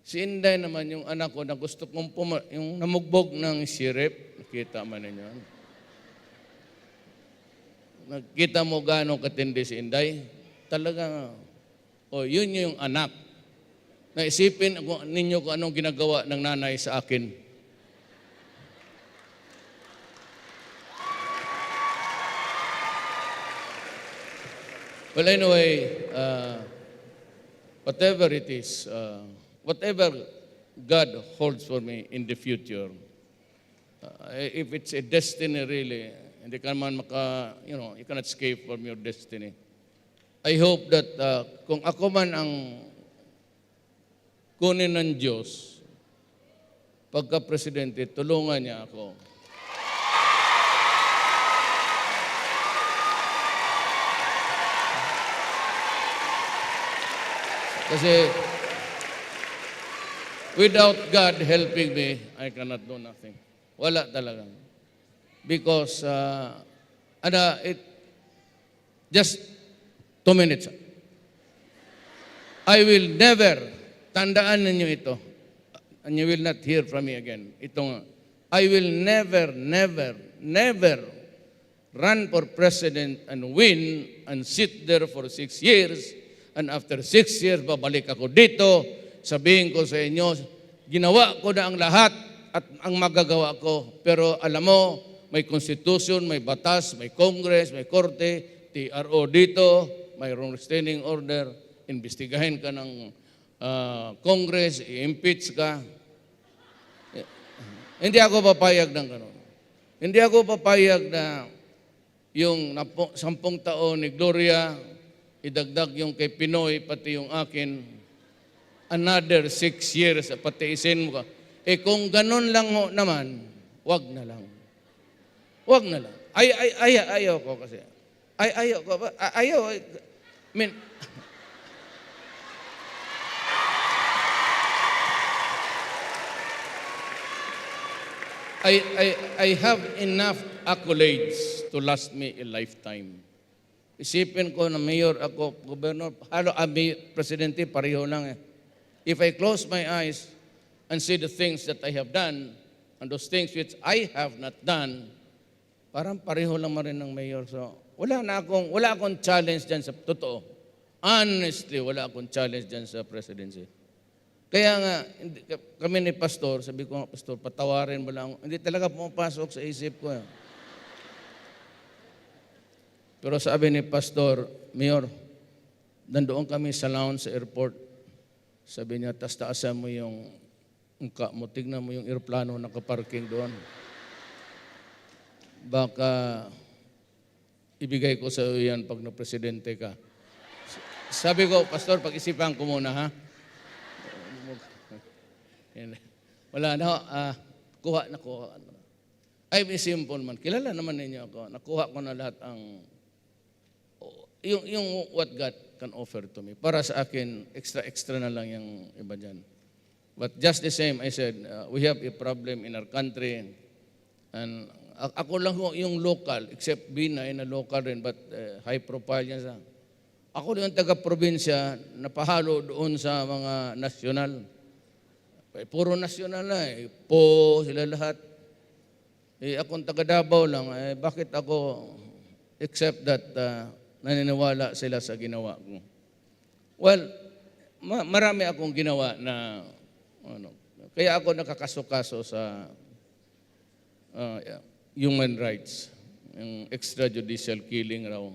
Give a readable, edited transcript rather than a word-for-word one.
Si Inday naman, yung anak ko na gusto kong yung namugbog ng sirip. Nakita man ninyo. Nakita mo gano'ng katindi si Inday? Talagang, yun yung anak. Naisipin ninyo kung anong ginagawa ng nanay sa akin. Well, anyway, whatever it is, whatever God holds for me in the future, if it's a destiny really, hindi ka man you cannot escape from your destiny. I hope that kung ako man ang kunin ng Diyos, pagka-presidente, tulungan niya ako. Kasi without God helping me, I cannot do nothing. Wala talaga. Because, just 2 minutes. I will never, tandaan ninyo ito, and you will not hear from me again. I will never run for president and win and sit there for 6 years, and after 6 years, babalik ako dito, sabihin ko sa inyo, ginawa ko na ang lahat at ang magagawa ko. Pero alam mo, may constitution, may batas, may congress, may korte, TRO dito, mayroong restraining order, imbestigahin ka ng congress, i-impeach ka. Hindi ako papayag ng gano'n. Hindi ako papayag na yung 10 taon ni Gloria, idagdag yung kay Pinoy, pati yung akin, another 6 years, patiisin mo ka. Kung ganun lang naman, wag na lang. Wag na lang. Ayaw ko kasi. Ayaw ko. I mean, I have enough accolades to last me a lifetime. Isipin ko na mayor ako, gobernador, presidente, pareho lang eh. If I close my eyes and see the things that I have done, and those things which I have not done, parang pareho lang rin ng mayor. So, wala akong challenge dyan sa totoo. Honestly, wala akong challenge dyan sa presidency. Kaya nga, kami ni Pastor, sabi ko, Pastor, patawarin mo lang. Hindi talaga pumapasok sa isip ko. Pero sabi ni Pastor, Mayor, nandoon kami sa lounge sa airport. Sabi niya, taasan mo yung mukha mo, tignan mo yung aeroplano nakaparking doon. Baka ibigay ko sa iyo yan pag na-presidente ka. Sabi ko, Pastor, pag-isipan ko muna, ha? Wala na, kuha. I'm simple man. Kilala naman ninyo ako. Nakuha ko na lahat yung what God can offer to me. Para sa akin, extra na lang yung iba dyan. But just the same, I said, we have a problem in our country. And ako lang yung local, except Binay na local rin, but high profile niya sa. Ako yung taga-probinsya, napahalo doon sa mga nasyonal. Puro nasyonal na eh. Sila lahat. Akong taga-Davao lang, bakit ako, except that naniniwala sila sa ginawa ko. Well, marami akong ginawa na, kaya ako nakakasukaso sa human rights, yung extrajudicial killing raw.